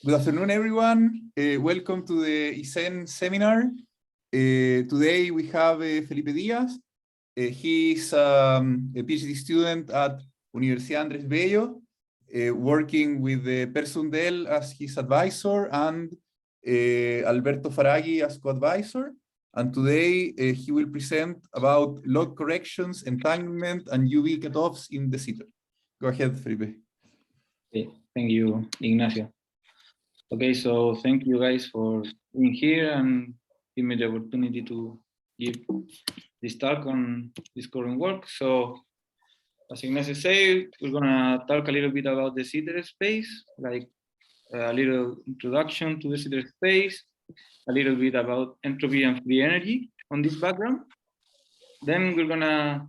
Good afternoon, everyone. Welcome to the ISEN seminar. Today we have Felipe Díaz. He's a PhD student at Universidad Andrés Bello, working with Persundel as his advisor and Alberto Faraghi as co-advisor. And today he will present about log corrections, entanglement, and UV cutoffs in the sitter. Go ahead, Felipe. Okay, thank you, Ignacio. Okay, so thank you guys for being here and give me the opportunity to give this talk on this current work. So, as Ignacio said, we're gonna talk a little bit about the sitter space, like a little introduction to the sitter space, a little bit about entropy and free energy on this background. Then we're gonna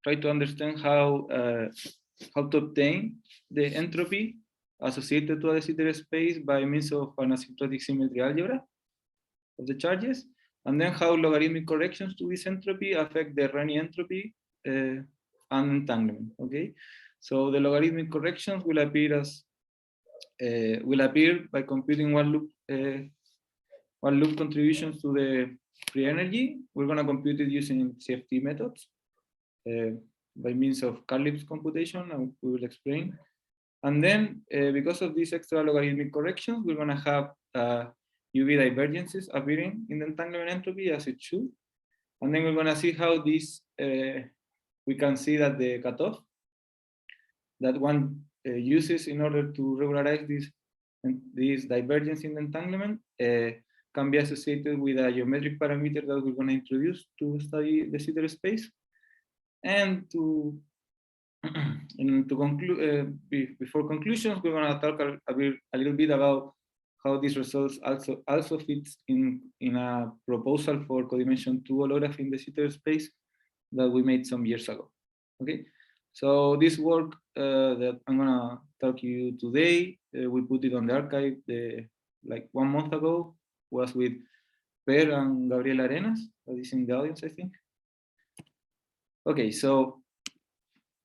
try to understand how to obtain the entropy associated to the sitter space by means of an asymptotic symmetry algebra of the charges, and then how logarithmic corrections to this entropy affect the Renyi entropy and entanglement. Okay, so the logarithmic corrections will appear by computing one loop contributions to the free energy. We're going to compute it using CFT methods by means of Carlip's computation, and we will explain. And then, because of these extra logarithmic corrections, we're going to have UV divergences appearing in the entanglement entropy as it should. And then we're going to see how this, we can see that the cutoff that one uses in order to regularize this divergence in the entanglement can be associated with a geometric parameter that we're going to introduce to study the sitter space. And to conclude, before conclusions, we're going to talk a little bit about how these results also fits in a proposal for codimension 2 holography in the sitter space that we made some years ago. Okay, so this work that I'm going to talk to you today, we put it on the archive like 1 month ago, was with Per and Gabriel Arenas, that is in the audience, I think. Okay, so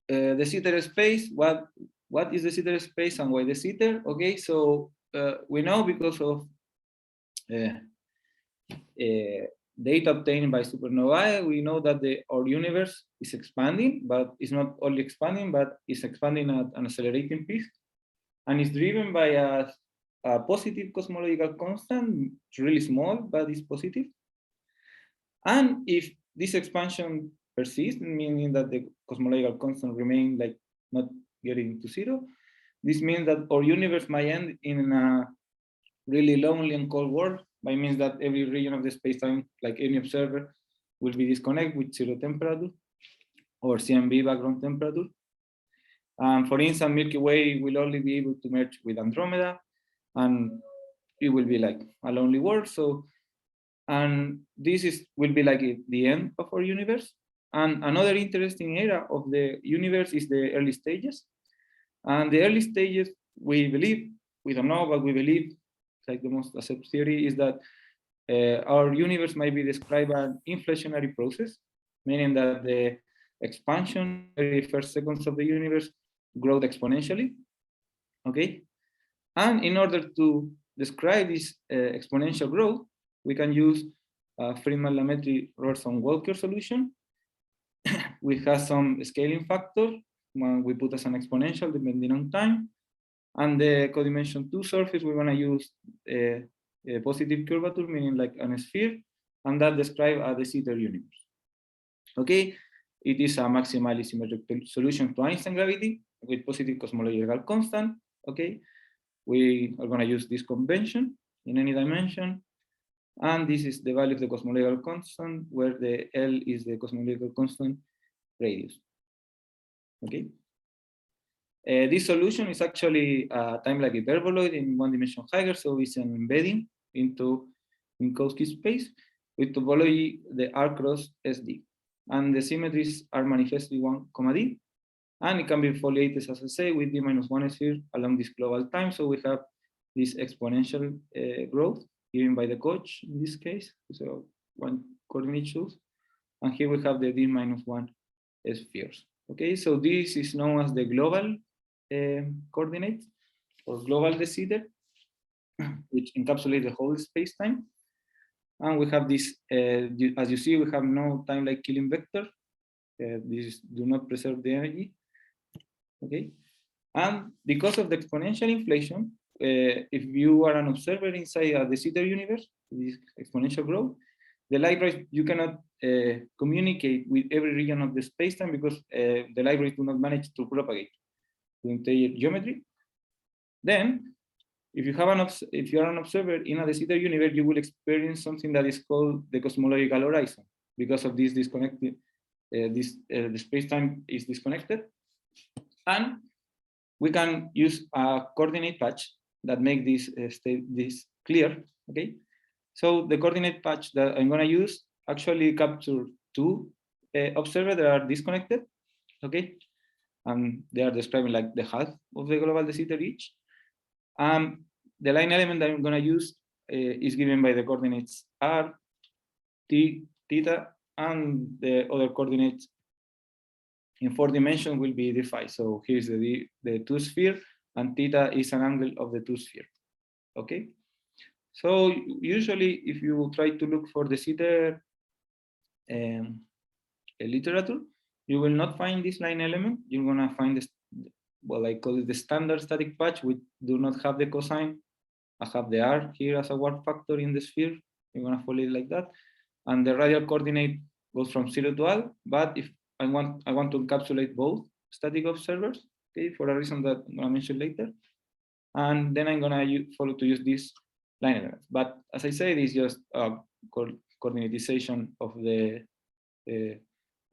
the sitter space, what is the sitter space and why the sitter? Okay, so we know because of data obtained by supernovae, we know that our universe is expanding, but it's not only expanding, but it's expanding at an accelerating pace, and it's driven by a positive cosmological constant. It's really small, but it's positive. And if this expansion persists, meaning that the cosmological constant remains like not getting to zero, this means that our universe might end in a really lonely and cold world, by means that every region of the space-time, like any observer, will be disconnected with zero temperature or CMB background temperature. For instance, Milky Way will only be able to merge with Andromeda, and it will be like a lonely world. So, and this will be like the end of our universe. And another interesting area of the universe is the early stages. And the early stages, we believe, we don't know, but we believe, like the most accepted theory, is that our universe might be described as an inflationary process, meaning that the expansion in the first seconds of the universe growth exponentially. Okay, and in order to describe this exponential growth, we can use Friedmann-Lametri-Robertson-Walker solution. We have some scaling factor when we put as an exponential depending on time. And the codimension 2 surface, we're going to use a positive curvature, meaning like a sphere, and that describes the sitter universe. Okay, it is a maximally symmetric solution to Einstein gravity with positive cosmological constant. Okay, we are going to use this convention in any dimension. And this is the value of the cosmological constant, where the L is the cosmological constant radius. Okay. This solution is actually a time-like hyperboloid in one-dimension higher, so it's an embedding into Minkowski space with topology the R cross SD. And the symmetries are manifestly 1, D. And it can be foliated, as I say, with D-1 sphere along this global time. So we have this exponential growth given by the coach in this case. So 1 coordinate shows. And here we have the D-1 spheres. Okay, so this is known as the global coordinates or global de sitter. which encapsulate the whole space-time. And we have this, as you see, we have no time-like killing vector. These do not preserve the energy. Okay, and because of the exponential inflation, if you are an observer inside the Sitter universe, this exponential growth, the light rays, you cannot communicate with every region of the spacetime because the light rays do not manage to propagate to entire geometry. Then, if you are an observer in a de Sitter universe, you will experience something that is called the cosmological horizon because of this disconnected. The spacetime is disconnected, and we can use a coordinate patch that make this this clear. Okay, so the coordinate patch that I'm going to use actually capture two observers that are disconnected. Okay, and they are describing like the half of the global de Sitter each. The line element that I'm going to use is given by the coordinates r, t, theta, and the other coordinates in 4 dimensions will be defined. So here's the two sphere, and theta is an angle of the two sphere. Okay. So usually, if you try to look for the Sitter literature, you will not find this line element. You're gonna find this, well, I call it the standard static patch, which do not have the cosine. I have the r here as a work factor in the sphere. You're gonna follow it like that, and the radial coordinate goes from 0 to L. But if I want to encapsulate both static observers, okay, for a reason that I'm gonna mention later, and then I'm gonna follow to use this line element. But as I said, it's just a coordinatization of the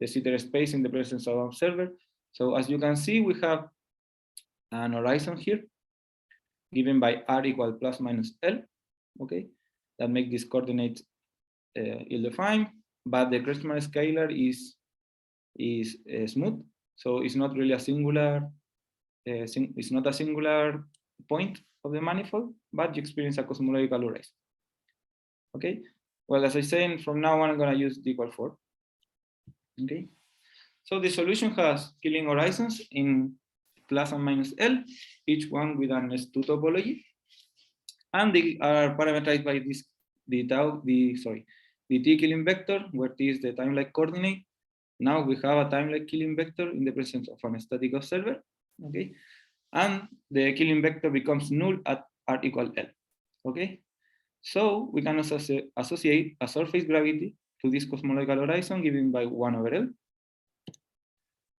Sitter space in the presence of observer. So as you can see, we have an horizon here given by r equal plus minus L. Okay, that make this coordinate ill-defined, but the Kretschmann scalar is smooth, so it's not really a singular. It's not a singular point of the manifold, but you experience a cosmological horizon. Okay. Well, as I said, from now on I'm going to use d equal 4. Okay. So the solution has killing horizons in plus and minus L, each one with an S2 topology, and they are parameterized by this the t killing vector, where t is the time-like coordinate. Now we have a time-like killing vector in the presence of an static observer. Okay, and the killing vector becomes null at r equal L. Okay, so we can associate a surface gravity to this cosmological horizon given by 1 over L.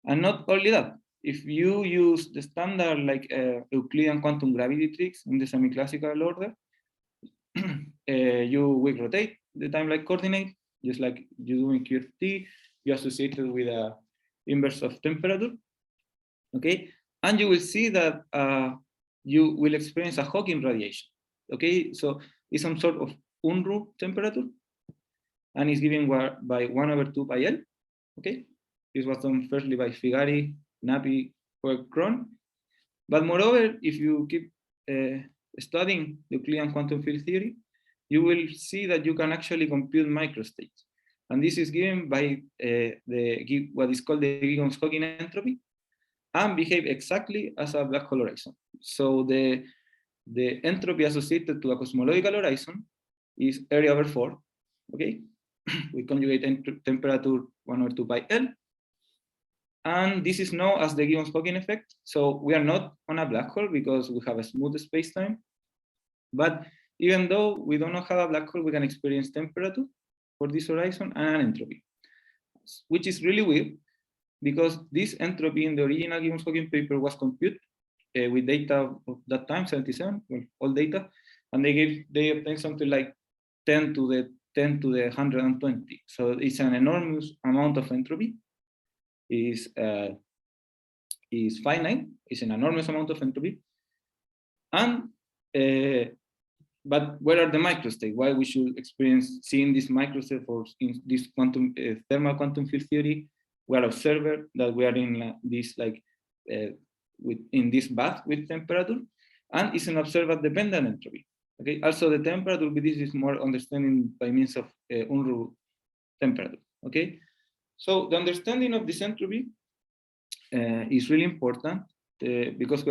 And not only that, if you use the standard like Euclidean quantum gravity tricks in the semi-classical order, you will rotate the time-like coordinate, just like you do in QFT. You associate it with a inverse of temperature. Okay, and you will see that you will experience a Hawking radiation. Okay, so it's some sort of Unruh temperature, and it's given by 1 over 2 pi L. Okay, this was done firstly by Figari, Napi, Kron. But moreover, if you keep studying Euclidean quantum field theory, you will see that you can actually compute microstates. And this is given by what is called the Gibbons-Hawking entropy, and behave exactly as a black hole horizon. So the entropy associated to a cosmological horizon is area over 4. Okay, we conjugate temperature 1 over 2 pi L, and this is known as the Gibbons-Hawking effect. So we are not on a black hole because we have a smooth space-time, but even though we do not have a black hole, we can experience temperature for this horizon and an entropy, which is really weird because this entropy in the original Gibbons-Hawking paper was computed with data of that time, 77, well, all data, and they obtained something like 10 to the 120. So it's an enormous amount of entropy. Is finite. It's an enormous amount of entropy. And but where are the microstates? Why we should experience seeing this microstate or in this quantum thermal quantum field theory? We are observer that we are in this like in this bath with temperature, and it's an observer dependent entropy. Okay. Also, the temperature this is more understanding by means of Unruh temperature. Okay. So the understanding of this entropy is really important because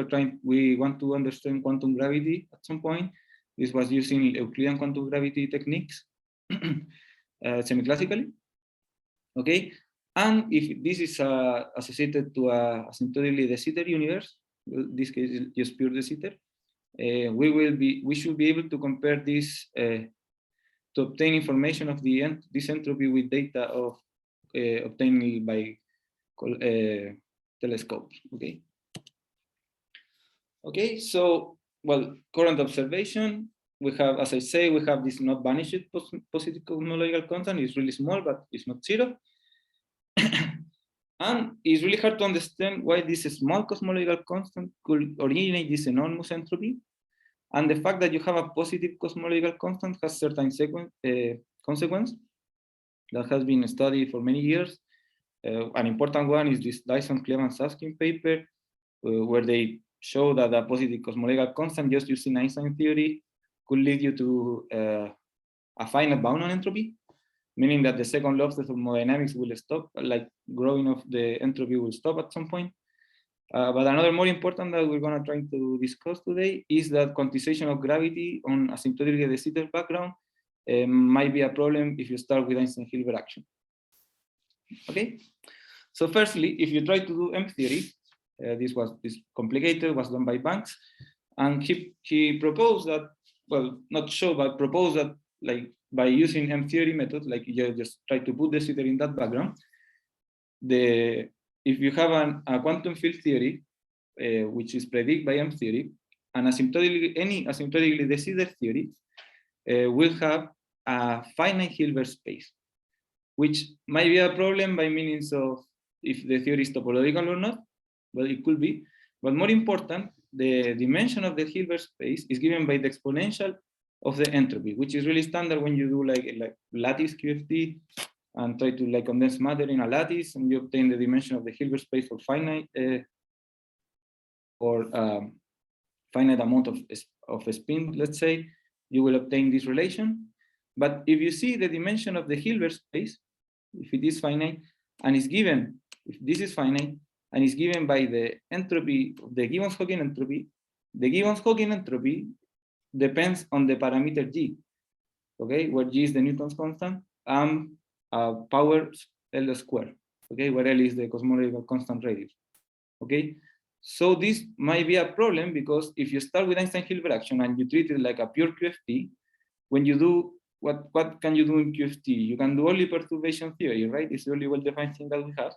we want to understand quantum gravity at some point, This was using Euclidean quantum gravity techniques semi-classically. Okay, and if this is associated to a asymptotically de Sitter universe, in this case is just pure de Sitter, we should be able to compare this to obtain information of this entropy with data of obtained by telescopes. Okay. Okay, so well, current observation, we have, as I say, we have this not vanished positive cosmological constant. It's really small, but it's not zero. And it's really hard to understand why this small cosmological constant could originate this enormous entropy. And the fact that you have a positive cosmological constant has certain consequence that has been studied for many years. An important one is this Dyson-Clevans-Susskind paper, where they show that a positive cosmological constant just using Einstein theory could lead you to a finite bound on entropy, meaning that the second law of thermodynamics will stop, like growing of the entropy will stop at some point. But another more important that we're going to try to discuss today is that quantization of gravity on asymptotically de Sitter background might be a problem if you start with Einstein-Hilbert action. Okay, so firstly, if you try to do M theory, this complicated, was done by Banks, and he proposed that, well, not show, but proposed that, like, by using M theory method, like you just try to put de Sitter in that background, if you have a quantum field theory, which is predicted by M theory, and any asymptotically de Sitter theory will have a finite Hilbert space, which might be a problem by means of if the theory is topological or not, but it could be. But more important, the dimension of the Hilbert space is given by the exponential of the entropy, which is really standard when you do like lattice QFT and try to like condense matter in a lattice, and you obtain the dimension of the Hilbert space for finite finite amount of spin, let's say, you will obtain this relation. But if you see the dimension of the Hilbert space, if it is finite and is given, if this is finite and is given by the entropy of the Gibbons-Hawking entropy, the Gibbons-Hawking entropy depends on the parameter G, okay, where G is the Newton's constant and power L squared, okay, where L is the cosmological constant radius, okay. So this might be a problem because if you start with Einstein-Hilbert action and you treat it like a pure QFT, when you do, what can you do in QFT? You can do only perturbation theory, right? It's the only well-defined thing that we have.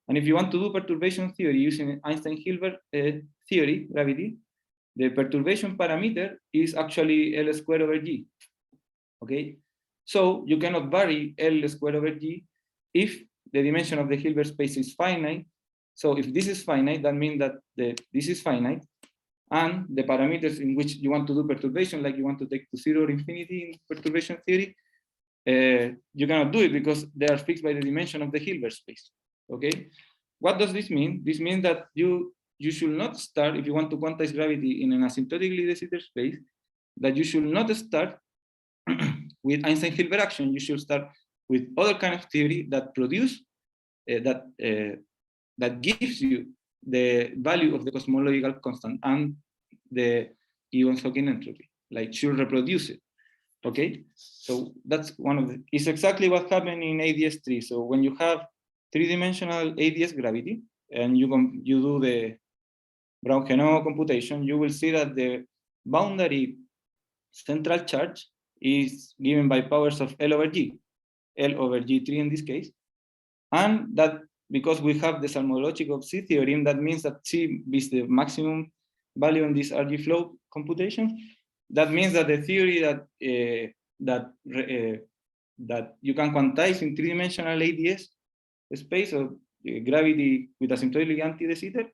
And if you want to do perturbation theory using Einstein-Hilbert theory, gravity, the perturbation parameter is actually L squared over G, okay? So you cannot vary L squared over G if the dimension of the Hilbert space is finite. So if this is finite, that means that this is finite, and the parameters in which you want to do perturbation, like you want to take to 0 or infinity in perturbation theory, you cannot do it because they are fixed by the dimension of the Hilbert space, okay? What does this mean? This means that you should not start, if you want to quantize gravity in an asymptotically de Sitter space, that you should not start with Einstein-Hilbert action. You should start with other kind of theory that produce, that gives you the value of the cosmological constant and the Gibbons-Hawking entropy, like should reproduce it, okay? So that's one of the, it's exactly what happened in ADS3. So when you have three-dimensional ADS gravity and you do the Brown-Genoa computation, you will see that the boundary central charge is given by powers of L over G, L over G3 in this case, and that because we have the Salmon-Lochikov-C theorem, that means that C is the maximum value in this RG flow computation. That means that the theory that you can quantize in three-dimensional ADS space of gravity with asymptotically anti-de Sitter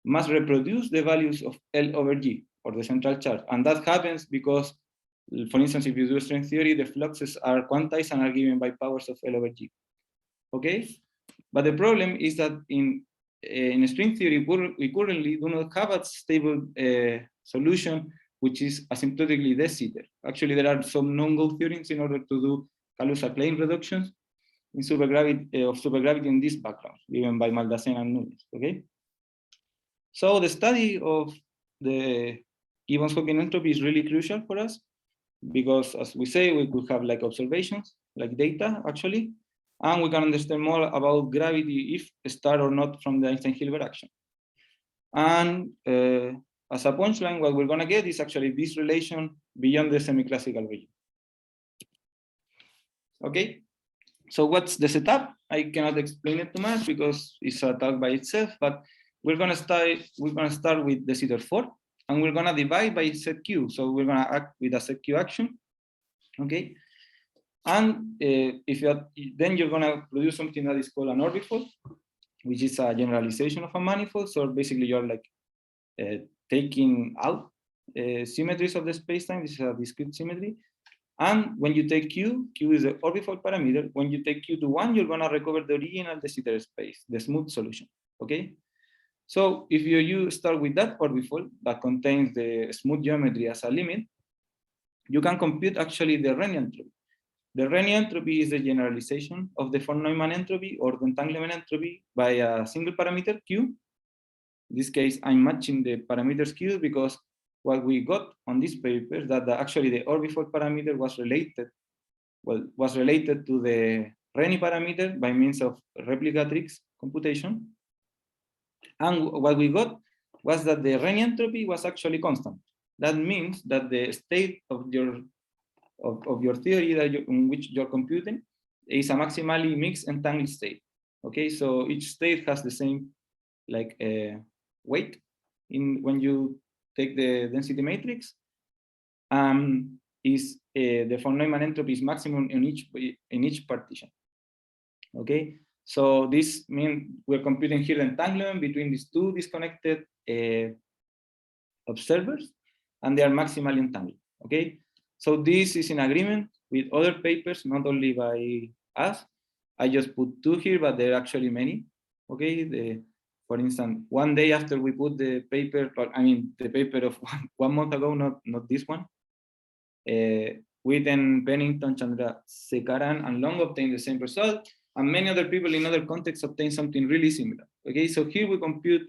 must reproduce the values of L over G, or the central charge. And that happens because, for instance, if you do string theory, the fluxes are quantized and are given by powers of L over G. Okay? But the problem is that in string theory, we currently do not have a stable solution which is asymptotically de Sitter. Actually, there are some non-go theorems in order to do Kaluza-Klein reductions in supergravity in this background, given by Maldacena and Nunes. Okay. So the study of the Gibbons Hawking entropy is really crucial for us because, as we say, we could have like observations, like data actually, and we can understand more about gravity, if a star or not, from the Einstein-Hilbert action. And as a punchline, what we're gonna get is actually this relation beyond the semi-classical region. Okay, so what's the setup? I cannot explain it too much because it's a talk by itself, but we're gonna start with the de Sitter-4, and we're gonna divide by set Q. So we're gonna act with a set Q action. Okay, and then you're gonna produce something that is called an orbifold, which is a generalization of a manifold. So basically, you're like taking out symmetries of the spacetime. This is a discrete symmetry. And when you take Q is the orbifold parameter. When you take Q to 1, you're gonna recover the original de Sitter space, the smooth solution. Okay. So if you start with that orbifold that contains the smooth geometry as a limit, you can compute actually the Renyi entropy. The Renyi entropy is the generalization of the von Neumann entropy or the entanglement entropy by a single parameter Q. In this case, I'm matching the parameters Q because what we got on this paper is that actually the orbifold parameter was related to the Renyi parameter by means of replicatrix computation. And what we got was that the Renyi entropy was actually constant. That means that the state of your theory in which you're computing is a maximally mixed entangled state. Okay, so each state has the same like weight when you take the density matrix. Is the von Neumann entropy is maximum in each partition. Okay, so this means we're computing here the entanglement between these two disconnected observers, and they are maximally entangled. Okay, so this is in agreement with other papers, not only by us. I just put 2 here, but there are actually many. Okay, for instance, one day after we put the paper, the paper of 1 month ago, not this one, we then Pennington, Chandrasekaran, and Long obtained the same result, and many other people in other contexts obtained something really similar. Okay, so here we compute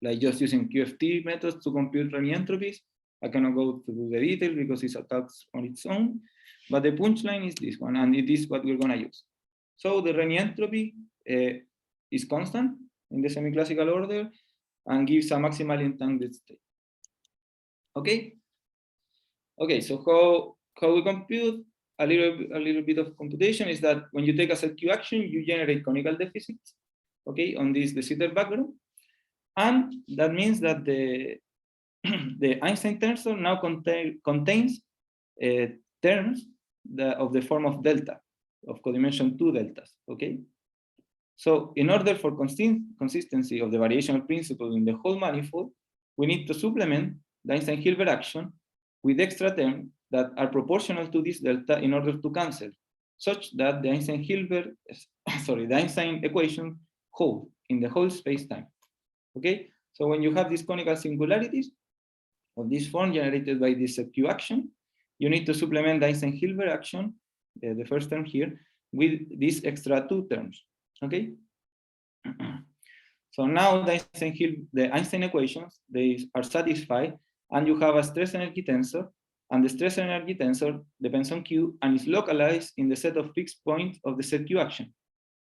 like just using QFT methods to compute Renyi entropies. I cannot go through the details because it's a talk on its own, but the punchline is this one, and it is what we're gonna use. So the Renyi entropy is constant in the semi-classical order and gives a maximally entangled state. Okay. Okay, so how we compute a little bit of computation is that when you take a set Q action, you generate conical deficits, okay, on this de Sitter background, and that means that the Einstein tensor now contains terms of the form of delta, of codimension 2 deltas. Okay, so in order for consistency of the variational principle in the whole manifold, we need to supplement the Einstein-Hilbert action with extra terms that are proportional to this delta in order to cancel, such that the Einstein-Hilbert, the Einstein equation hold in the whole space-time. Okay, so when you have these conical singularities of this form generated by this Q action, you need to supplement the Einstein-Hilbert action, the first term here, with these extra 2 terms. Okay, so now the Einstein equations, they are satisfied, and you have a stress energy tensor, and the stress energy tensor depends on Q and is localized in the set of fixed points of the set Q action.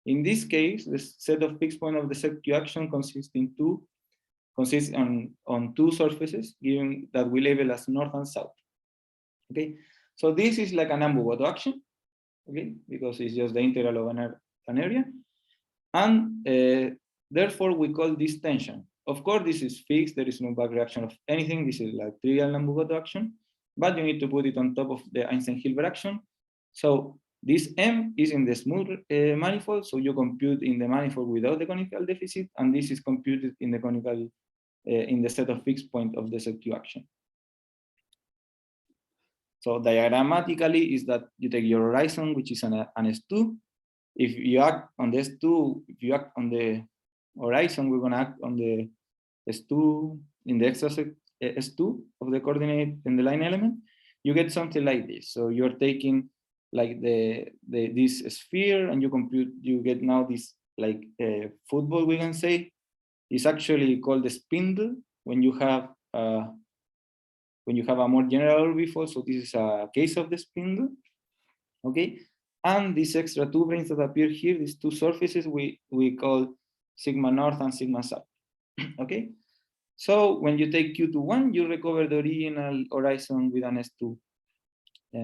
In this case, the set of fixed points of the set Q action consists on 2 surfaces, given that we label as north and south. Okay, so this is like an Ambu-Goto action, okay, because it's just the integral of an area, and therefore we call this tension. Of course, this is fixed. There is no back reaction of anything. This is like trivial Ambu-Goto action, but you need to put it on top of the Einstein-Hilbert action. So this M is in the smooth manifold, so you compute in the manifold without the conical deficit, and this is computed in the conical in the set of fixed point of the set Q action. So diagrammatically is that you take your horizon, which is an S2. If you act on the S2, if you act on the horizon, we're gonna act on the S2 in the extra S2 of the coordinate in the line element. You get something like this. So you're taking like this sphere, and you get now this like football, we can say. It's actually called the spindle when you have when you have a more general orbifold. So this is a case of the spindle. Okay, and these extra two branes that appear here, these two surfaces, we call sigma north and sigma south. Okay, so when you take Q to 1, you recover the original horizon with an S2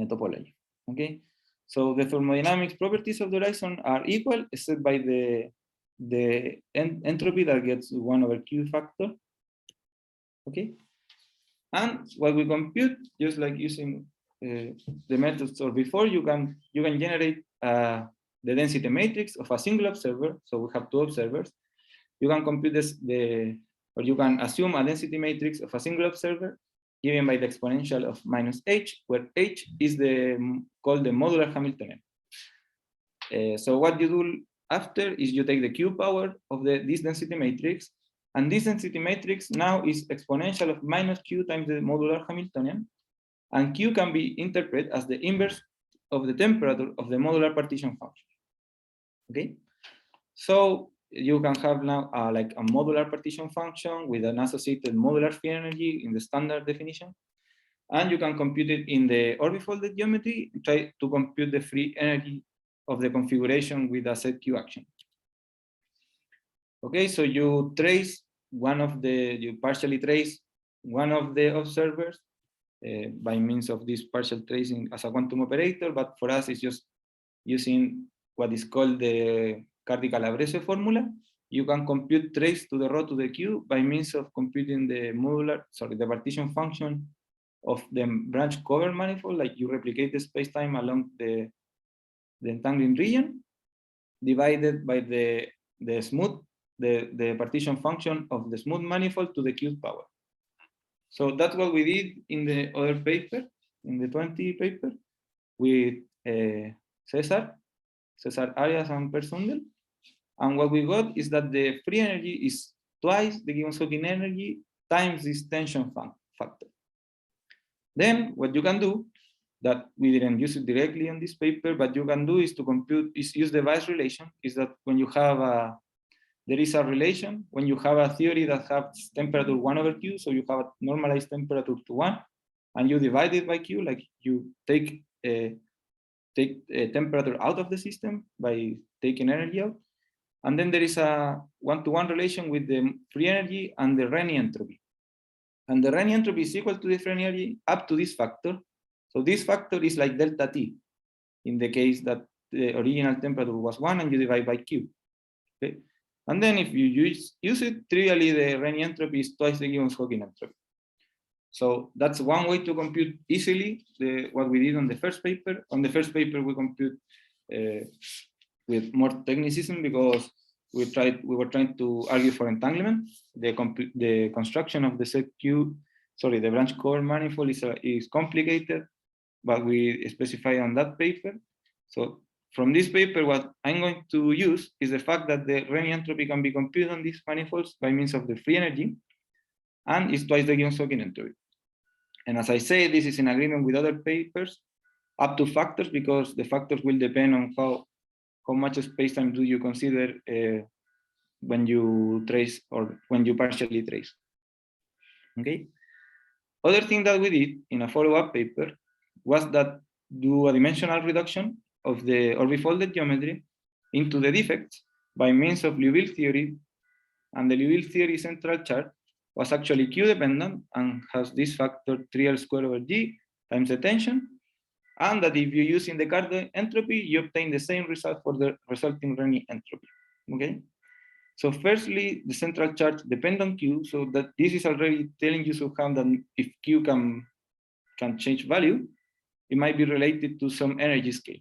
topology. Okay, so the thermodynamics properties of the horizon are equal, except by the entropy that gets 1 over Q factor. Okay, and what we compute, just like using the methods or before, you can generate the density matrix of a single observer. So we have two observers. You can compute this, or you can assume a density matrix of a single observer given by the exponential of -h, where h is called the modular Hamiltonian. So what you do after is you take the Q power of this density matrix, and this density matrix now is exponential of -q times the modular Hamiltonian, and Q can be interpreted as the inverse of the temperature of the modular partition function. Okay, so you can have now like a modular partition function with an associated modular free energy in the standard definition, and you can compute it in the orbifolded geometry, try to compute the free energy of the configuration with a set Q action. Okay, so you partially trace one of the observers by means of this partial tracing as a quantum operator, but for us it's just using what is called the Cardi-Calabrese formula. You can compute trace to the rho to the Q by means of computing the partition function of the branch cover manifold, like you replicate the spacetime along the entangling region, divided by the partition function of the smooth manifold to the Q power. So that's what we did in the other paper, in the 20 paper, with Cesar Arias and Persundel. And what we got is that the free energy is twice the Gibbons-Hawking energy times this tension factor. Then what you can do, that we didn't use it directly on this paper, but you can do is to use the Weiss relation, is that when you have there is a relation when you have a theory that has temperature 1 over Q, so you have a normalized temperature to 1, and you divide it by Q, like you take temperature out of the system by taking energy out. And then there is a 1-to-1 relation with the free energy and the Renyi entropy. And the Renyi entropy is equal to the free energy up to this factor. So this factor is like delta T in the case that the original temperature was 1 and you divide by Q. Okay? And then if you use it, trivially the Renyi entropy is twice the Gibbons-Hawking entropy. So that's one way to compute easily what we did on the first paper. On the first paper, we compute with more technicism because we were trying to argue for entanglement. The construction of the set Q, the branch cover manifold is complicated, but we specify on that paper. So from this paper, what I'm going to use is the fact that the Renyi entropy can be computed on these manifolds by means of the free energy, and it's twice the Gibbons-Hawking entropy. And as I say, this is in agreement with other papers up to factors, because the factors will depend on how much spacetime do you consider when you trace or when you partially trace. Okay. Other thing that we did in a follow-up paper was that do a dimensional reduction of the orbifolded geometry into the defects by means of Liouville theory, and the Liouville theory central charge was actually Q dependent and has this factor 3L squared over G times the tension, and that if you use in the Cardi entropy, you obtain the same result for the resulting Renyi entropy. Okay. So firstly, the central charge depends on Q, so that this is already telling you somehow that if Q can change value, it might be related to some energy scale.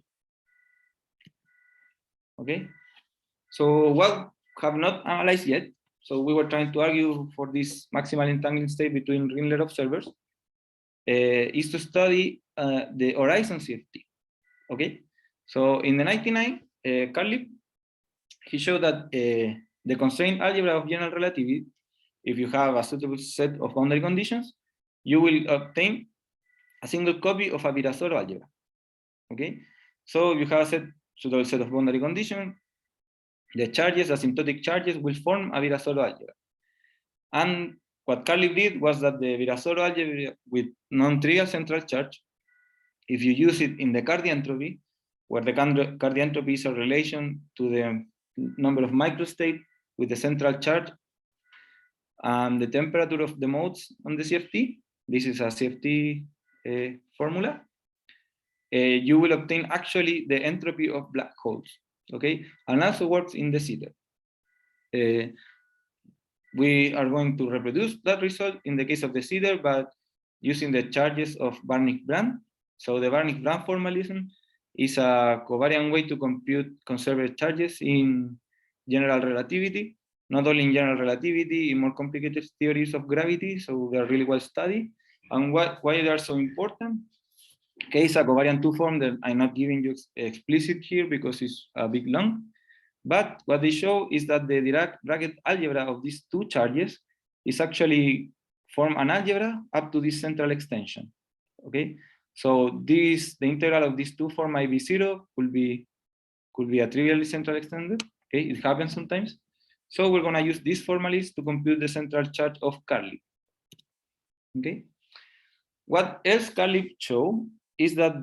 Okay. So what have not analyzed yet, so we were trying to argue for this maximal entangling state between Rindler observers, is to study the horizon CFT. Okay, so in the 99, Carlip, he showed that the constraint algebra of general relativity, if you have a suitable set of boundary conditions, you will obtain a single copy of a Virasoro algebra. Okay, so you have a suitable set of boundary conditions, the charges, asymptotic charges, will form a Virasoro algebra. And what Carlip did was that the Virasoro algebra with non-trivial central charge, if you use it in the Cardi entropy, where the Cardi entropy is a relation to the number of microstates with the central charge and the temperature of the modes on the CFT, this is a CFT formula, you will obtain actually the entropy of black holes, okay? And also works in the CETER. We are going to reproduce that result in the case of the CETER, but using the charges of Barnich-Brand. So the Barnich-Brand formalism is a covariant way to compute conserved charges in general relativity, not only in general relativity, in more complicated theories of gravity. So they're really well studied. And why they are so important? Okay, it's a covariant 2 form that I'm not giving you explicit here because it's a bit long. But what they show is that the Dirac bracket algebra of these two charges is actually form an algebra up to this central extension. Okay, so the integral of these two form IV0 could be a trivially central extended. Okay, it happens sometimes. So we're gonna use this formalist to compute the central charge of Carlip. Okay, what else Carlip show is that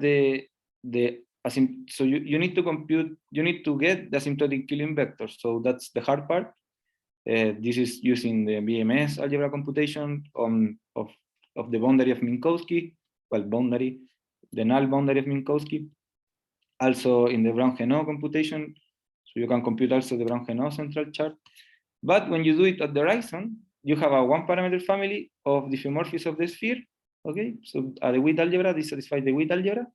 so you need to compute, you need to get the asymptotic Killing vector. So that's the hard part. This is using the BMS algebra computation of the boundary of Minkowski, well, the null boundary of Minkowski. Also in the Brown-Henault computation, so you can compute also the Brown-Henault central chart. But when you do it at the horizon, you have a one-parameter family of diffeomorphisms of the sphere. Okay, so at the Witt algebra, this satisfies the Witt algebra.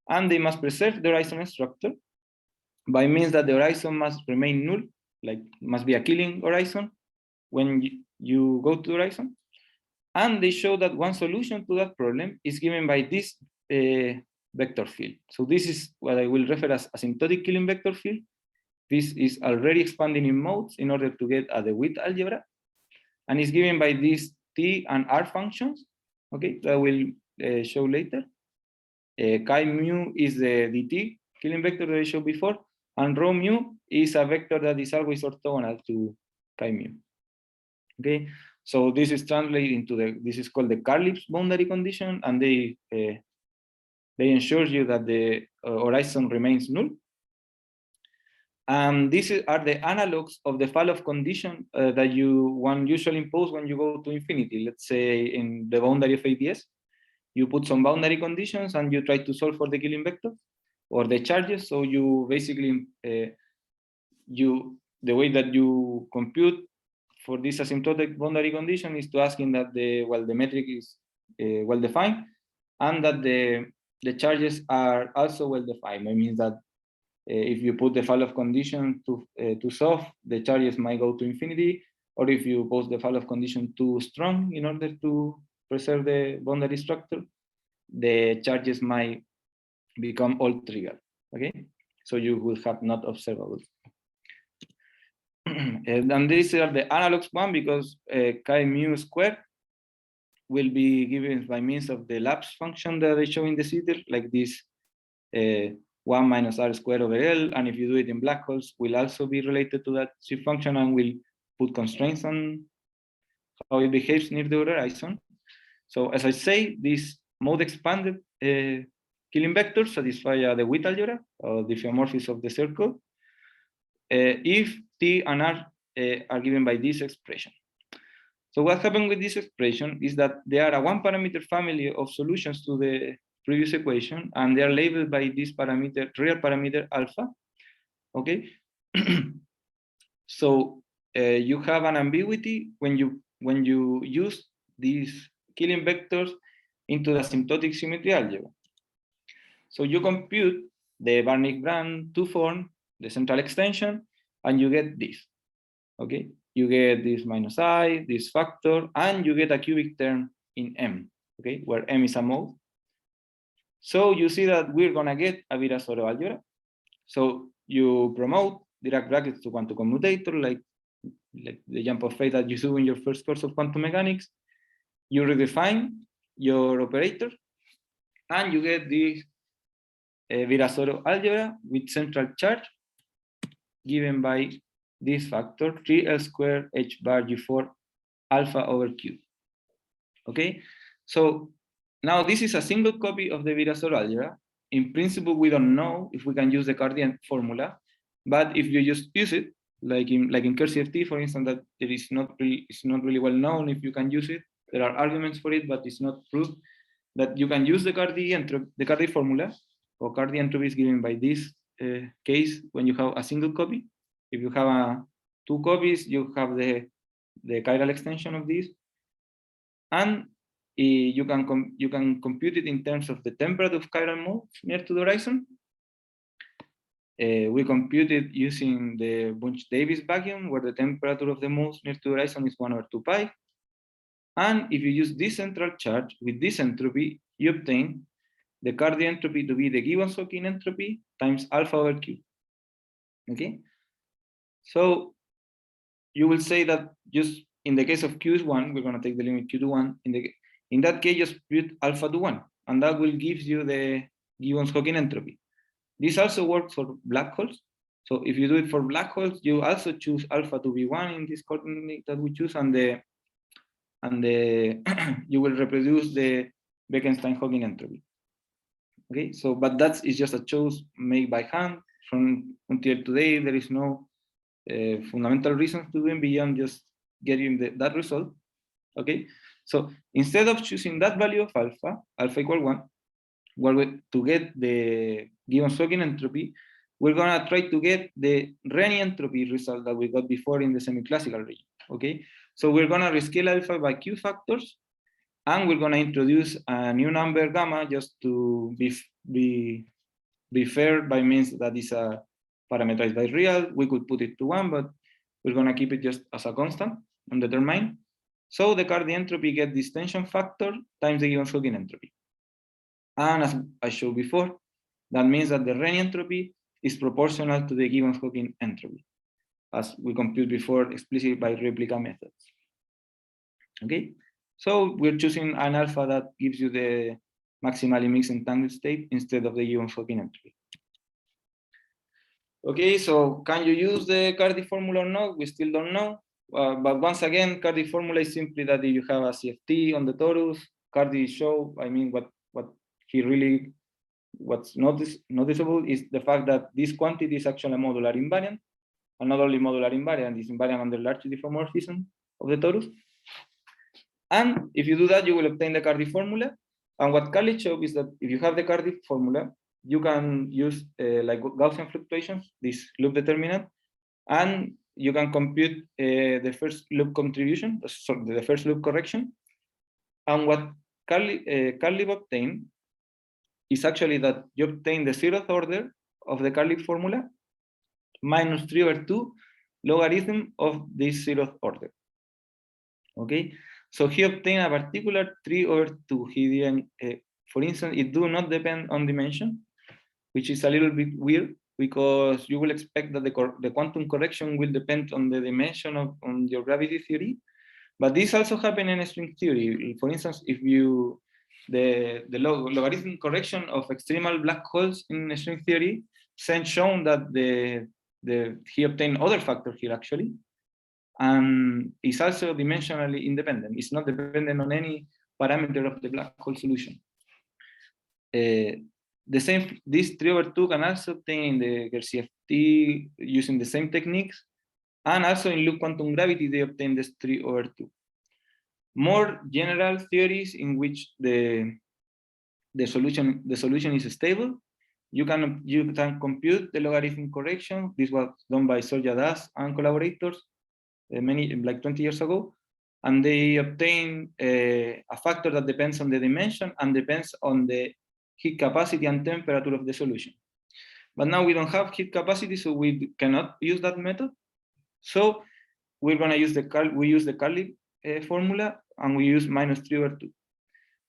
And they must preserve the horizon structure by means that the horizon must remain null, like must be a Killing horizon when you go to the horizon. And they show that one solution to that problem is given by this vector field. So this is what I will refer as asymptotic Killing vector field. This is already expanding in modes in order to get at the Witt algebra, and is given by these T and R functions. Okay, that I will show later. Chi mu is the dt Killing vector that I showed before, and rho mu is a vector that is always orthogonal to chi mu. Okay, so this is translated into this is called the Carlip's boundary condition, and they ensure you that the horizon remains null. And these are the analogs of the Fallov condition that one usually impose when you go to infinity. Let's say in the boundary of ABS, you put some boundary conditions and you try to solve for the Killing vector or the charges. So you basically the way that you compute for this asymptotic boundary condition is to asking that the metric is well defined, and that the charges are also well defined. It means that if you put the Fallov condition to solve, the charges might go to infinity, or if you pose the Fallov condition too strong in order to preserve the boundary structure, the charges might become all trivial. Okay, so you will have not observable. And these are the analogs one, because chi mu squared will be given by means of the lapse function that I show in the CETER, like this 1 minus r squared over L, and if you do it in black holes, will also be related to that shift function, and will put constraints on how it behaves near the horizon. So as I say, this mode expanded Killing vectors satisfy the Witt algebra, or the diffeomorphisms of the circle, if T and R are given by this expression. So what happened with this expression is that there are a one-parameter family of solutions to the previous equation, and they are labeled by this parameter, real parameter alpha. Okay, so you have an ambiguity when you use these Killing vectors into the asymptotic symmetry algebra. So you compute the Barnich-Brand 2 form, the central extension, and you get this. Okay, you get this minus I, this factor, and you get a cubic term in M. Okay, where M is a mode. So you see that we're gonna get a Virasoro algebra. So you promote Dirac brackets to quantum commutator, like the jump of faith that you do in your first course of quantum mechanics. You redefine your operator, and you get this Virasoro algebra with central charge given by this factor 3L squared H bar G4 alpha over Q. Okay, so now this is a single copy of the Virasoro algebra. In principle, we don't know if we can use the Cardian formula, but if you just use it, like in CurseFT, for instance, that it is it's not really well known if you can use it. There are arguments for it, but it's not proved that you can use the Cardi formula, or Cardi entropy is given by this case when you have a single copy. If you have two copies, you have the chiral extension of this, and you can compute it in terms of the temperature of chiral modes near to the horizon. We compute it using the Bunch-Davis vacuum, where the temperature of the modes near to the horizon is 1/2 pi. And if you use this central charge with this entropy, you obtain the Cardi entropy to be the Gibbons-Hawking entropy times alpha over Q. Okay, so you will say that just in the case of Q is 1, we're going to take the limit Q to 1. In that case, just put alpha to 1, and that will give you the Gibbons-Hawking entropy. This also works for black holes. So if you do it for black holes, you also choose alpha to be 1 in this coordinate that we choose, and you will reproduce the Bekenstein-Hawking entropy. Okay, so but that is just a choice made by hand. From until today, there is no fundamental reasons to do it beyond just getting that result. Okay, so instead of choosing that value of alpha equal 1, to get the Gibbons-Hawking entropy, we're gonna try to get the Renyi entropy result that we got before in the semi-classical region. Okay, so we're gonna rescale alpha by Q factors, and we're gonna introduce a new number gamma just to be fair, by means that is a parameterized by real. We could put it to 1, but we're gonna keep it just as a constant undetermined. So the Cardi entropy get this tension factor times the Gibbons-Hawking entropy. And as I showed before, that means that the Renyi entropy is proportional to the Gibbons-Hawking entropy, as we compute before explicitly by replica methods. Okay, so we're choosing an alpha that gives you the maximally mixed entangled state instead of the Gibbons-Hawking entropy. Okay, so can you use the Cardi formula or not? We still don't know. But once again, Cardi formula is simply that if you have a CFT on the torus, Cardi show, I mean, what's noticeable is the fact that this quantity is actually a modular invariant, and not only modular invariant, it's invariant under large diffeomorphism of the torus. And if you do that, you will obtain the Cardi formula. And what Carly showed is that if you have the Cardi formula, you can use like Gaussian fluctuations, this loop determinant, and you can compute the first loop contribution, the first loop correction. And what Carly obtained is actually that you obtain the 0th order of the Carly formula minus 3/2 logarithm of this 0th order. Okay, so he obtained a particular 3/2. He didn't, for instance, it do not depend on dimension, which is a little bit weird, because you will expect that the quantum correction will depend on the dimension on your gravity theory. But this also happens in string theory. For instance, if you the logarithm correction of extremal black holes in string theory shown that he obtained other factor here actually, and it's also dimensionally independent. It's not dependent on any parameter of the black hole solution. This 3/2 can also obtain in the CFT using the same techniques, and also in loop quantum gravity they obtain this 3/2. More general theories in which the solution is stable, you can compute the logarithm correction. This was done by Sorja Das and collaborators like 20 years ago, and they obtain a factor that depends on the dimension and depends on the heat capacity and temperature of the solution. But now we don't have heat capacity, so we cannot use that method. So we're going to use the Carly formula, and we use minus 3/2.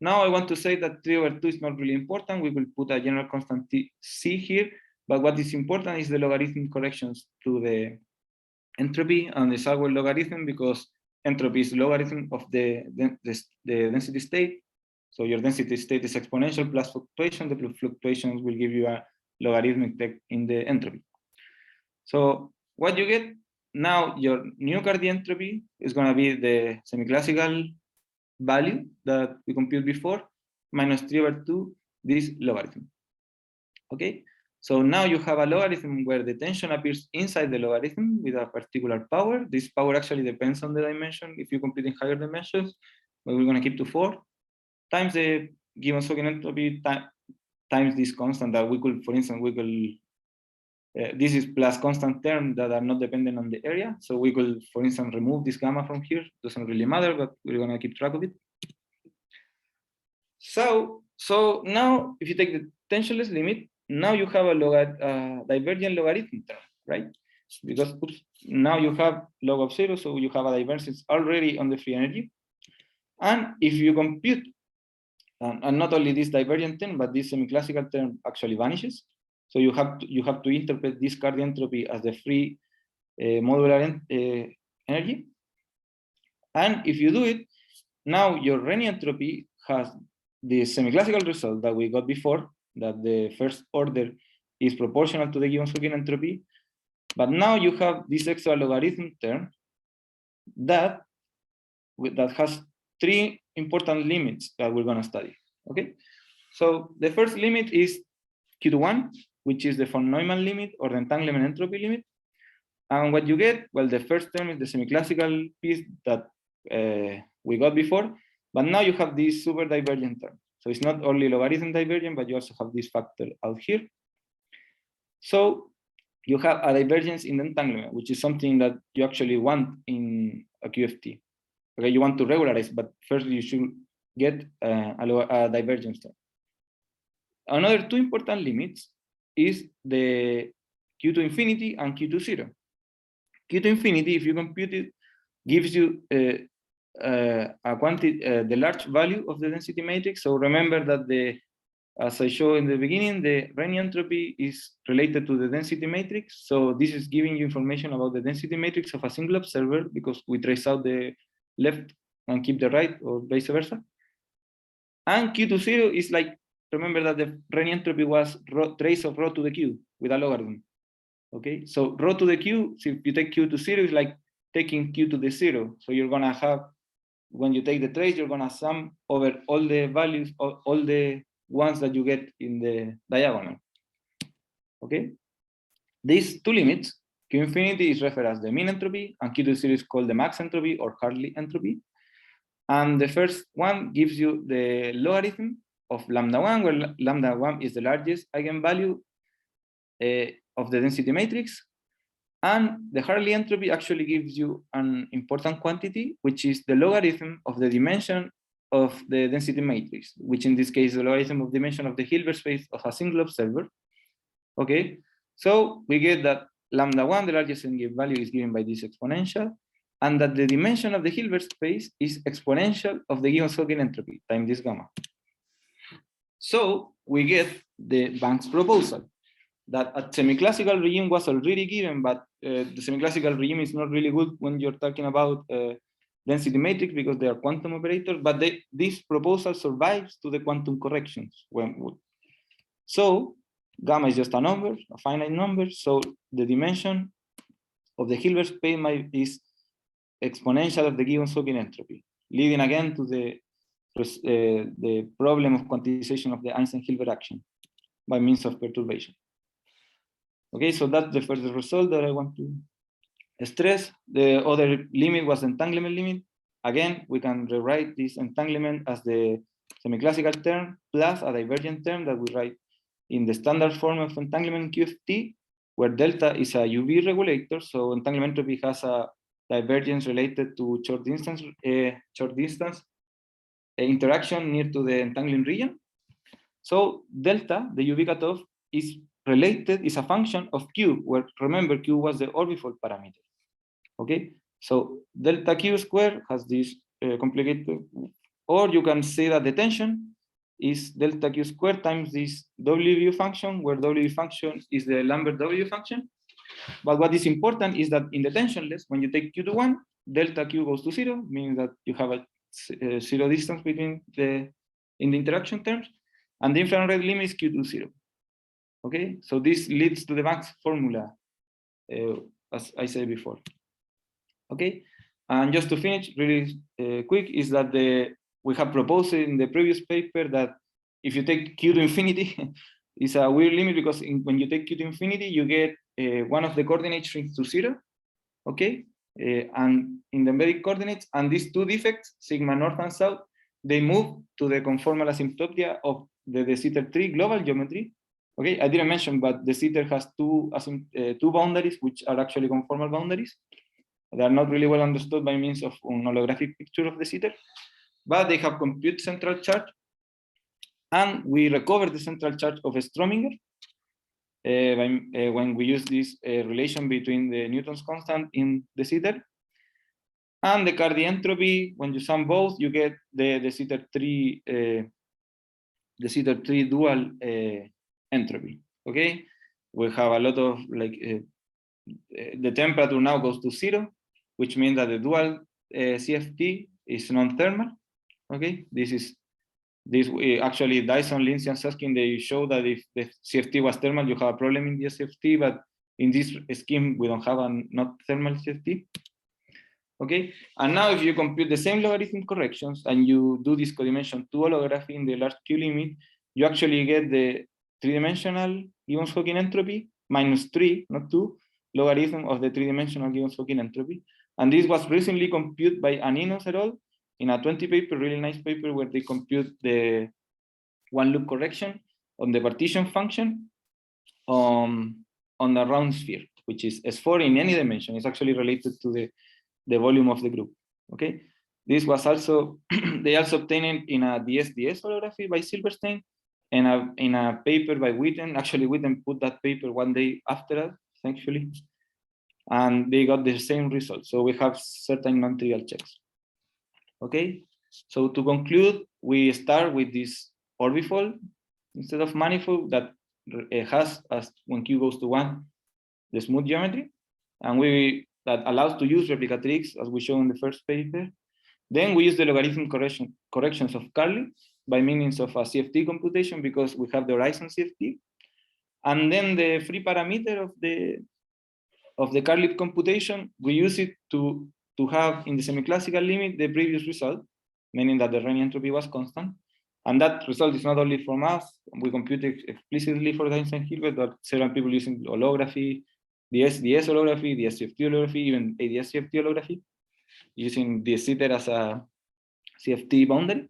Now I want to say that 3/2 is not really important. We will put a general constant C here, but what is important is the logarithm corrections to the entropy and the Sagwell logarithm, because entropy is logarithm of the density state. So your density state is exponential plus fluctuation. The fluctuations will give you a logarithmic in the entropy. So what you get now your new Cardi entropy is going to be the semi-classical value that we computed before, minus 3/2 this logarithm. Okay, so now you have a logarithm where the tension appears inside the logarithm with a particular power. This power actually depends on the dimension. If you compute in higher dimensions, but we're going to keep to 4 times the given Sokin entropy times this constant that we could, for instance, we could this is plus constant terms that are not dependent on the area. So we could, for instance, remove this gamma from here. Doesn't really matter, but we're going to keep track of it. So now if you take the tensionless limit, now you have a divergent logarithm term, right? Because now you have log of 0, so you have a divergence already on the free energy. And if you compute, and not only this divergent term, but this semi-classical term actually vanishes. So you have to interpret this Cardi entropy as the free modular energy. And if you do it, now your Renyi entropy has the semi-classical result that we got before, that the first order is proportional to the given Sokin entropy. But now you have this extra logarithm term that has 3 important limits that we're going to study. Okay, so the first limit is Q1, which is the von Neumann limit or the entanglement entropy limit. And what you get, well, the first term is the semi-classical piece that we got before, but now you have this super divergent term. So it's not only logarithm divergent, but you also have this factor out here. So you have a divergence in the entanglement, which is something that you actually want in a QFT. Okay, you want to regularize, but first you should get a divergence term. Another 2 important limits is the Q to infinity and Q to 0. Q to infinity, if you compute it, gives you a quantity, the large value of the density matrix. So remember that as I showed in the beginning, the Renyi entropy is related to the density matrix. So this is giving you information about the density matrix of a single observer because we trace out the left and keep the right, or vice versa. And Q to 0 is like, remember that the Renyi entropy was trace of rho to the Q with a logarithm. Okay, so rho to the Q, so if you take Q to 0, is like taking Q to the 0. So you're gonna have, when you take the trace, you're gonna sum over all the values, all the ones that you get in the diagonal. Okay, these 2 limits, Q infinity is referred as the mean entropy, and Q to 0 is called the max entropy or Hartley entropy. And the first one gives you the logarithm of λ1, where λ1 is the largest eigenvalue of the density matrix. And the Hartley entropy actually gives you an important quantity, which is the logarithm of the dimension of the density matrix, which in this case is the logarithm of dimension of the Hilbert space of a single observer. Okay, so we get that λ1, the largest eigenvalue, is given by this exponential, and that the dimension of the Hilbert space is exponential of the given Sokin entropy times this gamma. So we get the Banks proposal that a semi-classical regime was already given, but the semi-classical regime is not really good when you're talking about density matrix because they are quantum operators, but this proposal survives to the quantum corrections. So gamma is just a number, a finite number, so the dimension of the Hilbert space is exponential of the given Sokin entropy, leading again to the problem of quantization of the Einstein-Hilbert action by means of perturbation. Okay, so that's the first result that I want to stress. The other limit was the entanglement limit. Again, we can rewrite this entanglement as the semi-classical term plus a divergent term that we write in the standard form of entanglement QFT, where delta is a UV regulator. So entanglement entropy has a divergence related to short distance interaction near to the entangling region. So delta, the UV cutoff, is a function of Q, where remember Q was the orbifold parameter. Okay, so delta Q squared has this complicated, or you can say that the tension is delta Q squared times this W function, where W function is the Lambert W function. But what is important is that in the tensionless, when you take Q to 1, delta Q goes to 0, meaning that you have a 0 distance between in the interaction terms, and the infrared limit is Q to 0. Okay, so this leads to the Banks formula, as I said before. Okay, and just to finish really quick is that we have proposed in the previous paper that if you take q to infinity, it's a weird limit because when you take q to infinity, you get one of the coordinates shrinks to 0. Okay, and in the embedded coordinates, and these two defects, sigma north and south, they move to the conformal asymptotia of the de Sitter tree global geometry. Okay, I didn't mention, but de Sitter has two boundaries which are actually conformal boundaries. They are not really well understood by means of an holographic picture of de Sitter, but they have compute central charge, and we recover the central charge of Strominger when we use this relation between the Newton's constant in de Sitter and the Cardi entropy. When you sum both, you get the de Sitter tree dual entropy. Okay, we have a lot of the temperature now goes to 0, which means that the dual CFT is non-thermal. Okay, actually Dyson, Lindsay, and Susskind, they show that if the CFT was thermal, you have a problem in the CFT, but in this scheme we don't have a not thermal CFT. Okay, and now if you compute the same logarithm corrections and you do this codimension 2 holography in the large Q limit, you actually get the 3-dimensional Gibbons-Hawking entropy minus 3, not 2, logarithm of the 3-dimensional Gibbons-Hawking entropy. And this was recently computed by Aninos et al. In a 20 paper, really nice paper, where they compute the one loop correction on the partition function on the round sphere, which is S4 in any dimension. It's actually related to the volume of the group. Okay, this was also they also obtained it in a DS holography by Silverstein, and in a paper by Witten. Actually, Witten put that paper one day after us, thankfully, and they got the same result. So we have certain non-trivial checks. Okay, so to conclude, we start with this orbifold instead of manifold that has, as when Q goes to 1, the smooth geometry, and that allows to use replicatrix, as we show in the first paper. Then we use the logarithm corrections of Carli by means of a CFT computation, because we have the horizon CFT. And then the free parameter of the Carli computation, we use it to have in the semi-classical limit the previous result, meaning that the Renyi entropy was constant. And that result is not only from us, we compute it explicitly for the Einstein-Hilbert, but several people using holography, DS holography, DS CFT holography, even ADS CFT holography, using the Sitter as a CFT boundary.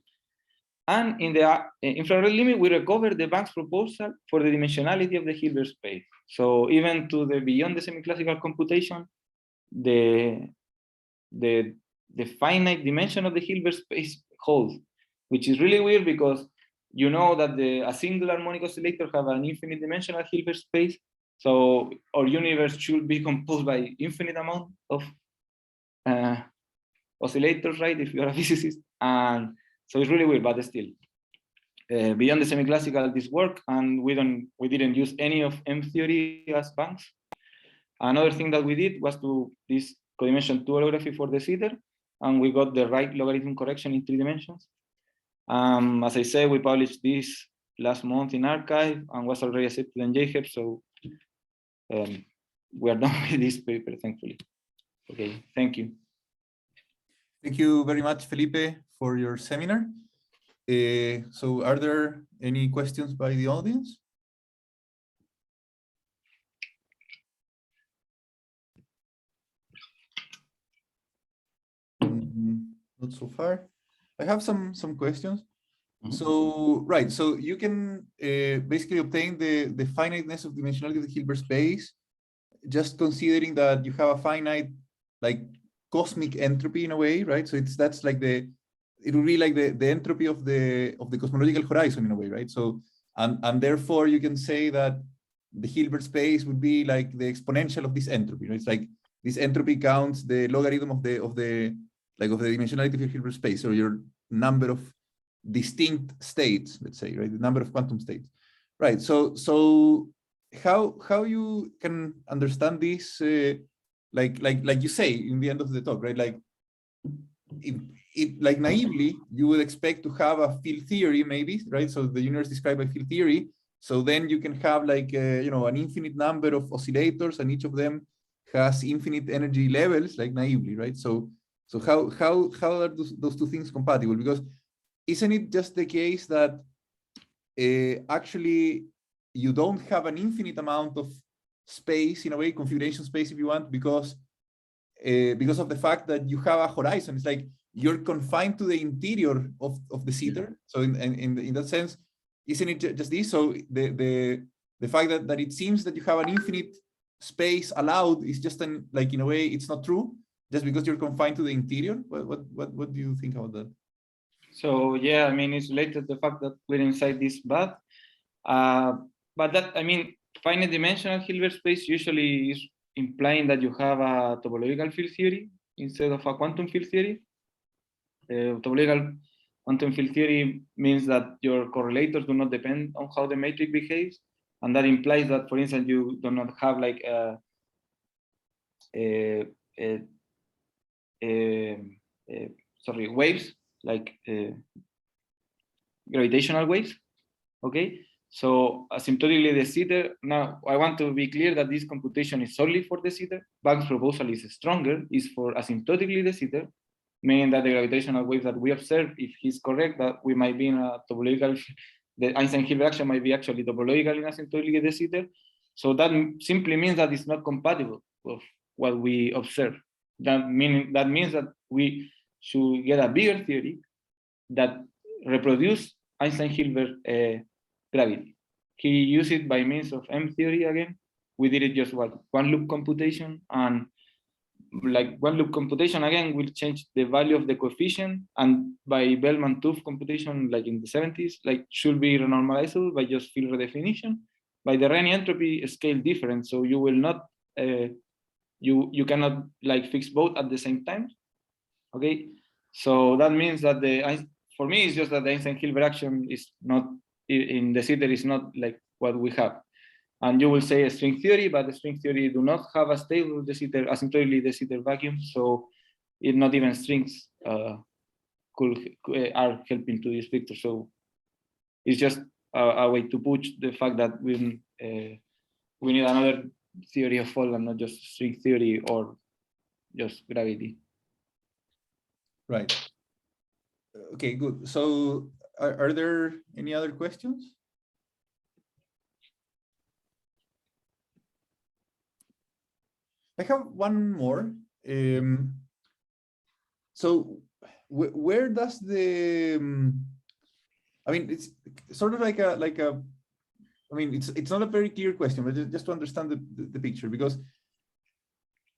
And in the infrared limit, we recover the Banks proposal for the dimensionality of the Hilbert space. So even to the beyond the semi-classical computation, the finite dimension of the Hilbert space holds, which is really weird, because you know that a single harmonic oscillator have an infinite dimensional Hilbert space. So our universe should be composed by infinite amount of oscillators, right? If you're a physicist, and so it's really weird, but still, beyond the semi-classical, this work, and we didn't use any of M theory as Banks. Another thing that we did was to this codimension 2 holography for de Sitter, and we got the right logarithm correction in 3 dimensions. As I said, we published this last month in arXiv and was already accepted in JHEP, so we are done with this paper, thankfully. Okay, thank you. Thank you very much, Felipe, for your seminar. So are there any questions by the audience? Not so far. I have some questions. So, right, so you can basically obtain the finiteness of dimensionality of the Hilbert space, just considering that you have a finite, like, cosmic entropy in a way, right? So that's like it would be like the entropy of the cosmological horizon in a way, right? So and therefore you can say that the Hilbert space would be like the exponential of this entropy, right? It's like this entropy counts the logarithm of the dimensionality of your Hilbert space, or your number of distinct states, let's say, right? The number of quantum states, right? So how you can understand this, like you say in the end of the talk, right? Like like naively, you would expect to have a field theory, maybe, right? So the universe described by field theory. So then you can have like an infinite number of oscillators, and each of them has infinite energy levels, like naively, right? So how are those two things compatible? Because isn't it just the case that actually you don't have an infinite amount of space, in a way, configuration space, if you want, because of the fact that you have a horizon? It's like you're confined to the interior of the seeder. So in that sense, isn't it just this? So the fact that it seems that you have an infinite space allowed is just like, in a way, it's not true, just because you're confined to the interior. What do you think about that? So yeah, I mean, it's related to the fact that we're inside this bath. But that, I mean, finite dimensional Hilbert space usually is implying that you have a topological field theory instead of a quantum field theory. Topological quantum field theory means that your correlators do not depend on how the matrix behaves. And that implies that, for instance, you do not have like waves, like gravitational waves. Okay, so asymptotically de Sitter. Now I want to be clear that this computation is solely for de Sitter. Bank's proposal is stronger, is for asymptotically de Sitter, meaning that the gravitational waves that we observe, if he's correct, that we might be in a topological, the Einstein-Hilbert action might be actually topological in asymptotically de Sitter. So that simply means that it's not compatible with what we observe. That means that we should get a bigger theory that reproduce Einstein-Hilbert gravity. He used it by means of M theory again. We did it just one loop computation, and like one loop computation again will change the value of the coefficient, and by Bellman-Tooth computation, like in the 70s, like should be renormalizable by just field redefinition by the Renyi entropy scale difference. So you will not you cannot like fix both at the same time. Okay, so that means that for me it's just that the Einstein-Hilbert action is not in de Sitter is not like what we have. And you will say a string theory, but the string theory do not have a stable de Sitter, asymptotically de Sitter vacuum, so it not even strings are helping to this picture. So it's just a way to push the fact that we need another theory of fall and not just string theory or just gravity. Right. Okay, good. So are there any other questions? I have one more. So where does the I mean, it's sort of like a I mean, it's not a very clear question, but just to understand the picture, because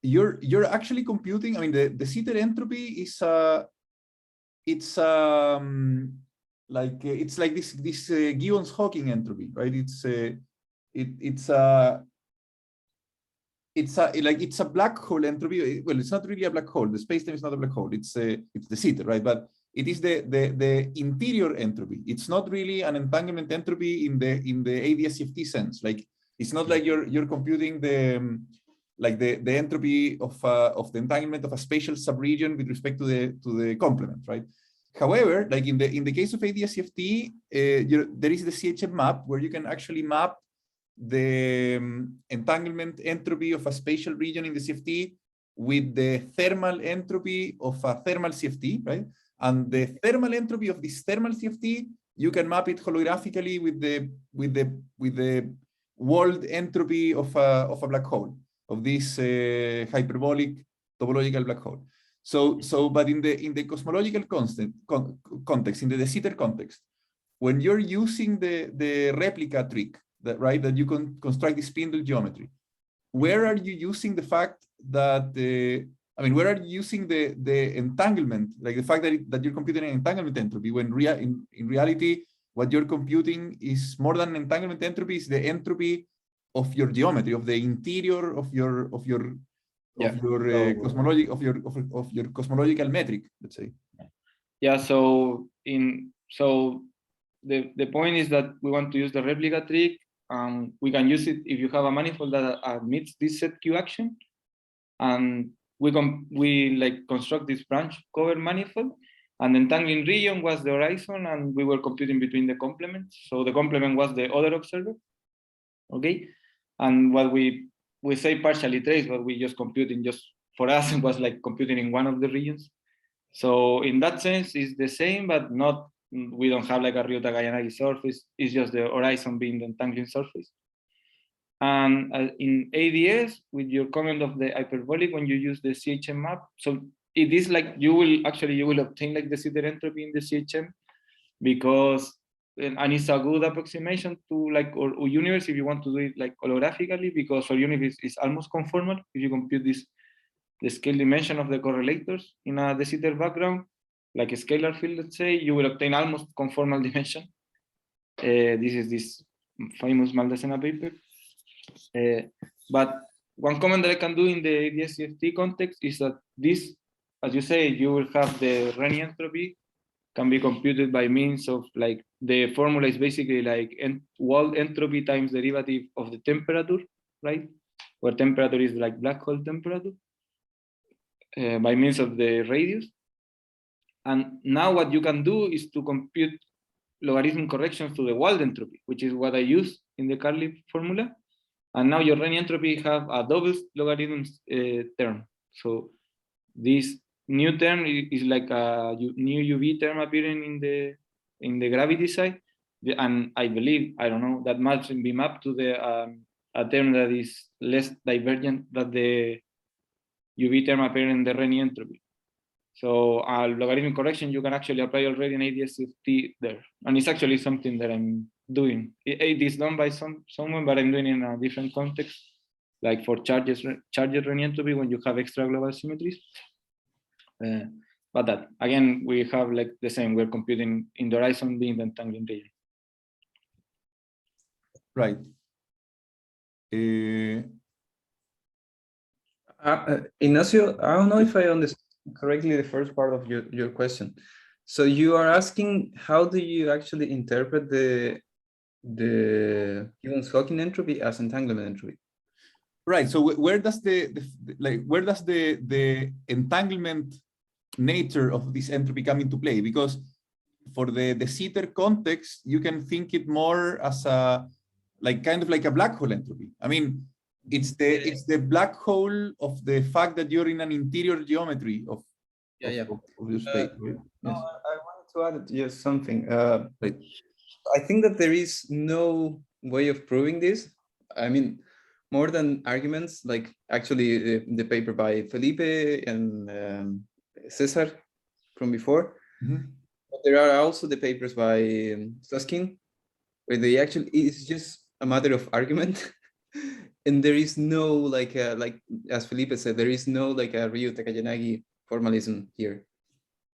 you're actually computing. I mean, the Sitter entropy is it's like this Gibbons-Hawking entropy, right? It's a black hole entropy. Well, it's not really a black hole. The spacetime is not a black hole. It's the Sitter, right? But it is the interior entropy. It's not really an entanglement entropy in the ADS-CFT sense. Like it's not like you're computing the entropy of the entanglement of a spatial subregion with respect to the complement, right? However, like in the case of ADS-CFT, there is the CHM map where you can actually map the entanglement entropy of a spatial region in the CFT with the thermal entropy of a thermal CFT, right? And the thermal entropy of this thermal CFT, you can map it holographically with the world entropy of a black hole, of this hyperbolic topological black hole. But in the cosmological context, in the de Sitter context, when you're using the replica trick, that you can construct the spindle geometry, where are you using the fact that where are you using the entanglement, like the fact that you're computing an entanglement entropy, when in reality what you're computing is more than an entanglement entropy, is the entropy of your geometry, of the interior of your cosmological metric, let's say. Yeah. So the point is that we want to use the replica trick. We can use it if you have a manifold that admits this set Q action, and we like construct this branch cover manifold, and the entangling region was the horizon, and we were computing between the complements. So the complement was the other observer. Okay, and what we we say partially traced, but we just computing just for us it was like computing in one of the regions. So in that sense, it's the same, but not. We don't have like a Ryota-Gallanagi surface. It's just the horizon being the entangling surface. And in ADS, with your comment of the hyperbolic, when you use the CHM map, so it is like you will obtain like the Sitter entropy in the CHM, because and it's a good approximation to like or universe if you want to do it like holographically, because our universe is almost conformal if you compute this the scale dimension of the correlators in a de Sitter background, like a scalar field, let's say, you will obtain almost conformal dimension. This is this famous Maldacena paper. But one comment that I can do in the ADS-CFT context is that this, as you say, you will have the Renyi entropy can be computed by means of like the formula is basically like wall entropy times derivative of the temperature, right? Where temperature is like black hole temperature by means of the radius. And now what you can do is to compute logarithmic corrections to the wall entropy, which is what I use in the Carli formula. And now your Renyi entropy have a double logarithm term. So this new term is like a new UV term appearing in the gravity side, and I believe, I don't know, that must be mapped to the a term that is less divergent than the UV term appearing in the Renyi entropy. So logarithmic correction you can actually apply already in ADS-CFT there, and it's actually something that I'm doing. It is done by someone, but I'm doing it in a different context, like for charges Renyi entropy when you have extra global symmetries. But that again, we have like the same. We're computing in the horizon being the entangling region. Right. Ignacio, I don't know if I understood correctly the first part of your question. So you are asking, how do you actually interpret the Gibbons-Hawking entropy as entanglement entropy? Right. So where does the entanglement nature of this entropy come into play? Because for the de Sitter context, you can think it more as a kind of like a black hole entropy. I mean, it's the black hole of the fact that you're in an interior geometry of your space. Right? No, Yes. I wanted to add just something. Right. I think that there is no way of proving this. I mean, more than arguments, like actually the paper by Felipe and Cesar from before. Mm-hmm. But there are also the papers by Susskind, where they actually, it's just a matter of argument. And there is no like as Felipe said, there is no like a Ryota-Gallanagi formalism here.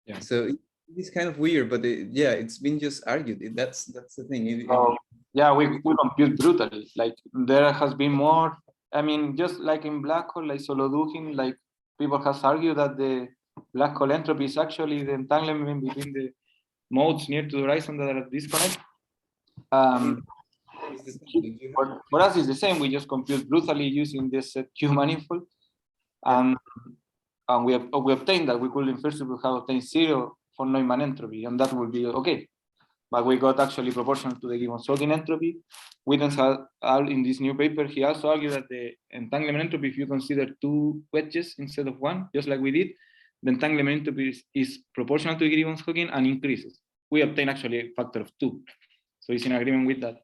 Yeah. So it's kind of weird, but yeah, it's been just argued. That's the thing. Yeah, we compute brutally. Like there has been more. I mean, just like in black hole, like Solodukhin, like people has argued that the black hole entropy is actually the entanglement between the modes near to the horizon that are disconnected. For us, it's the same. We just compute brutally using this Q manifold, and we obtained that. We could in principle have obtained 0 for Neumann entropy, and that would be okay. But we got actually proportional to the Gibbons-Hawking entropy. Wittens in this new paper, he also argued that the entanglement entropy, if you consider 2 wedges instead of 1, just like we did, the entanglement entropy is proportional to Gibbons-Hawking and increases. We obtain actually a factor of 2. So it's in agreement with that.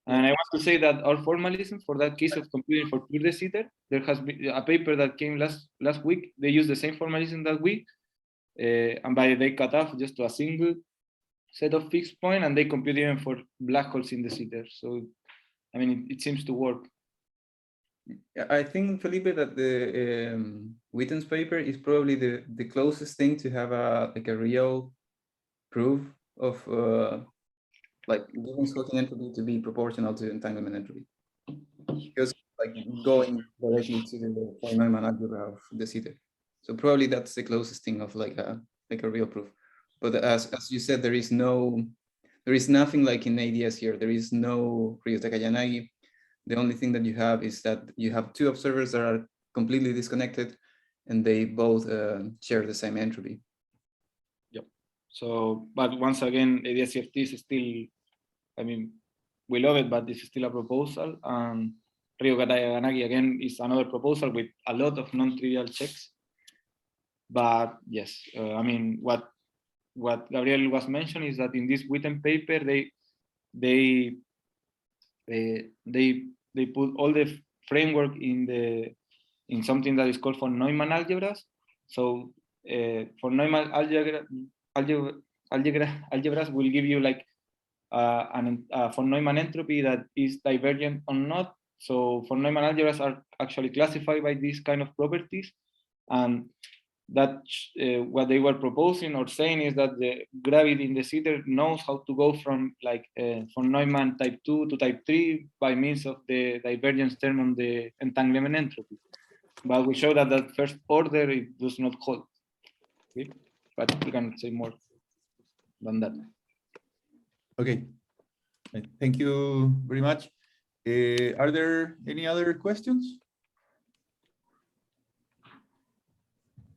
And I want to say that our formalism for that case of computing for pure de Sitter, there has been a paper that came last week. They used the same formalism that we, and by they cut off just to a single set of fixed point, and they compute even for black holes in de Sitter. So, I mean, it seems to work. I think, Felipe, that the Witten's paper is probably the closest thing to have a real proof of like Gibbons-Hawking entropy to be proportional to entanglement entropy, because like going directly to the Feynman algebra of de Sitter. So probably that's the closest thing of like a real proof. But as you said, there is nothing like in ADS here. There is no Ryota-Gallanagi. The only thing that you have is that you have 2 observers that are completely disconnected, and they both share the same entropy. Yep. So, but once again, ADS-CFT is still, I mean, we love it, but this is still a proposal. Ryo-Katayanagi again is another proposal with a lot of non-trivial checks. But yes, I mean, what Gabriel was mentioning is that in this Witten paper, they put all the framework in something that is called von Neumann algebras. So von Neumann algebras will give you like a von Neumann entropy that is divergent or not. So von Neumann algebras are actually classified by these kind of properties, and that what they were proposing or saying is that the gravity in the sitter knows how to go from like von Neumann type 2 to type 3 by means of the divergence term on the entanglement entropy. But we show that that first order, it does not hold. Okay? But we can say more than that. Okay, thank you very much. Are there any other questions?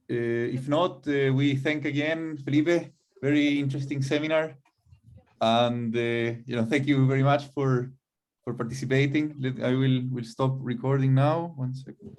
If not, we thank again Felipe. Very interesting seminar, and thank you very much for participating. I will stop recording now. 1 second.